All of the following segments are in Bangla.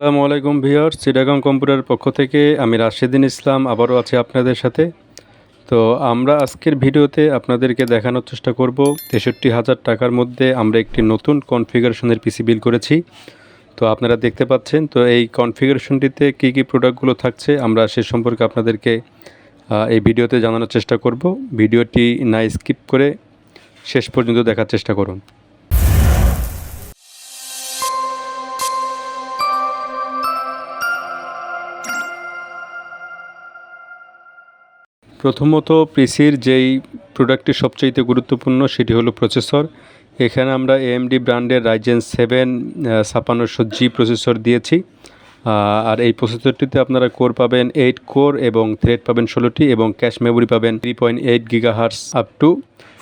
আসসালামু আলাইকুম ভিউয়ার্স, চিটাগাং কম্পিউটারের পক্ষ থেকে আমি রাশেদিন ইসলাম আবারও আছি আপনাদের সাথে। তো আমরা আজকের ভিডিওতে আপনাদেরকে দেখানোর চেষ্টা করব ৬৩,০০০ টাকার মধ্যে আমরা একটি নতুন কনফিগারেশনের পিসি বিল্ড করেছি। তো আপনারা দেখতে পাচ্ছেন, তো এই কনফিগারেশনটিতে কী কী প্রোডাক্টগুলো থাকছে আমরা সে সম্পর্কে আপনাদেরকে এই ভিডিওতে জানানোর চেষ্টা করব। ভিডিওটি না স্কিপ করে শেষ পর্যন্ত দেখার চেষ্টা করুন। প্রথমত পিসির যেই প্রোডাক্টটি সবচাইতে গুরুত্বপূর্ণ সেটি হলো প্রসেসর। এখানে আমরা AMD ব্র্যান্ডের Ryzen 7 5600G প্রসেসর দিয়েছি। আর এই প্রসেসরটিতে আপনারা কোর পাবেন 8 কোর এবং থ্রেড পাবেন 16টি এবং ক্যাশ মেমোরি পাবেন 3.8 GHz আপ টু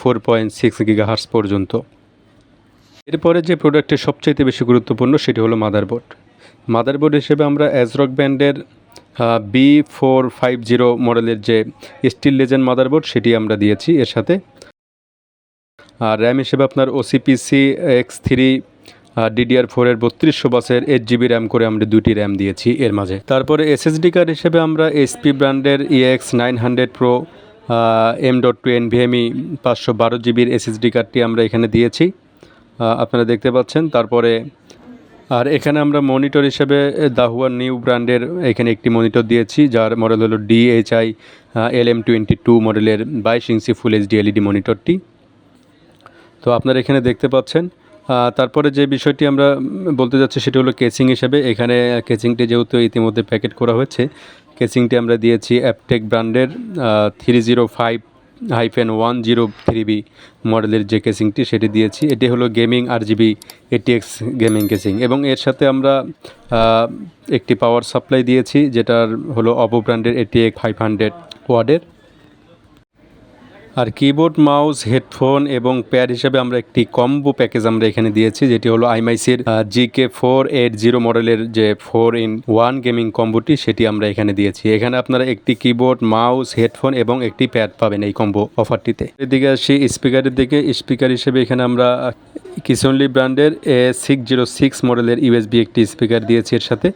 4.6 GHz পর্যন্ত। এরপরে যে প্রোডাক্টটি সবচাইতে বেশি গুরুত্বপূর্ণ সেটি হলো মাদারবোর্ড হিসেবে আমরা AsRock ব্র্যান্ডের B450 মডেলের যে স্টিল লেজেন্ড মাদারবোর্ড সেটি আমরা দিয়েছি এর সাথে। আর র্যাম হিসেবে আপনার OCPC X3 DDR4 এর 3200 বাসের 8GB র্যাম করে আমরা 2টি র্যাম দিয়েছি এর মাঝে। তারপরে SSD কার্ড হিসেবে আমরা HP ব্র্যান্ডের EX900 Pro M.2 NVMe 512GB SSD কার্ডটি আমরা এখানে দিয়েছি, আপনারা দেখতে পাচ্ছেন। তারপরে আর এখানে আমরা মনিটর হিসেবে দাহুয়া নিউ ব্র্যান্ডের এখানে একটি মনিটর দিয়েছি, যার মডেল হলো DHI LM22 মডেলের 22 ইঞ্চি ফুল HD LED মনিটরটি। তো আপনারা এখানে দেখতে পাচ্ছেন। তারপরে যে বিষয়টি আমরা বলতে যাচ্ছি সেটি হলো কেসিং হিসেবে। এখানে কেসিংটি যেহেতু ইতিমধ্যে প্যাকেট করা হয়েছে, কেসিংটি আমরা দিয়েছি অ্যাপটেক ব্র্যান্ডের 305-103B মডেলের যে কেসিংটি সেটি দিয়েছি। এটি হলো gaming RGB ATX gaming casing এবং এর সাথে আমরা একটি পাওয়ার সাপ্লাই দিয়েছি যেটার হলো অপো ব্র্যান্ডের ATX 500 ওয়াটের। আর কিবোর্ড, মাউস, হেডফোন এবং প্যাড হিসেবে আমরা একটি কম্বো প্যাকেজ আমরা এখানে দিয়েছি, যেটি হলো আইমাইসির GK480 মডেলের যে 4-in-1 গেমিং কম্বোটি সেটি আমরা এখানে দিয়েছি। এখানে আপনারা একটি কিবোর্ড, মাউস, হেডফোন এবং একটি প্যাড পাবেন এই কম্বো অফারটিতে। এদিকে আসি স্পিকারের দিকে। স্পিকার হিসেবে এখানে আমরা কিসনলি ব্র্যান্ডের A606 মডেলের USB একটি স্পিকার দিয়েছি এর সাথে।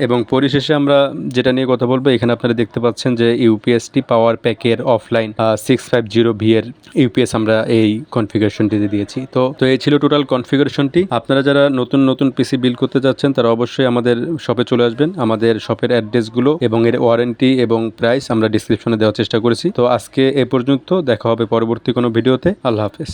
এবং পরিশেষে আমরা যেটা নিয়ে কথা বলবো, এখানে আপনারা দেখতে পাচ্ছেন যে ইউপিএসটি পাওয়ার প্যাকের অফলাইন 650V এর ইউপিএস আমরা এই কনফিগারেশনটিতে দিয়েছি। তো এই ছিল টোটাল কনফিগারেশনটি। আপনারা যারা নতুন পিসি বিল্ড করতে যাচ্ছেন তারা অবশ্যই আমাদের শপে চলে আসবেন। আমাদের শপের অ্যাড্রেসগুলো এবং এর ওয়ারেন্টি এবং প্রাইস আমরা ডিসক্রিপশনে দেওয়ার চেষ্টা করেছি। তো আজকে এ পর্যন্ত, দেখা হবে পরবর্তী কোনো ভিডিওতে। আল্লাহ হাফেজ।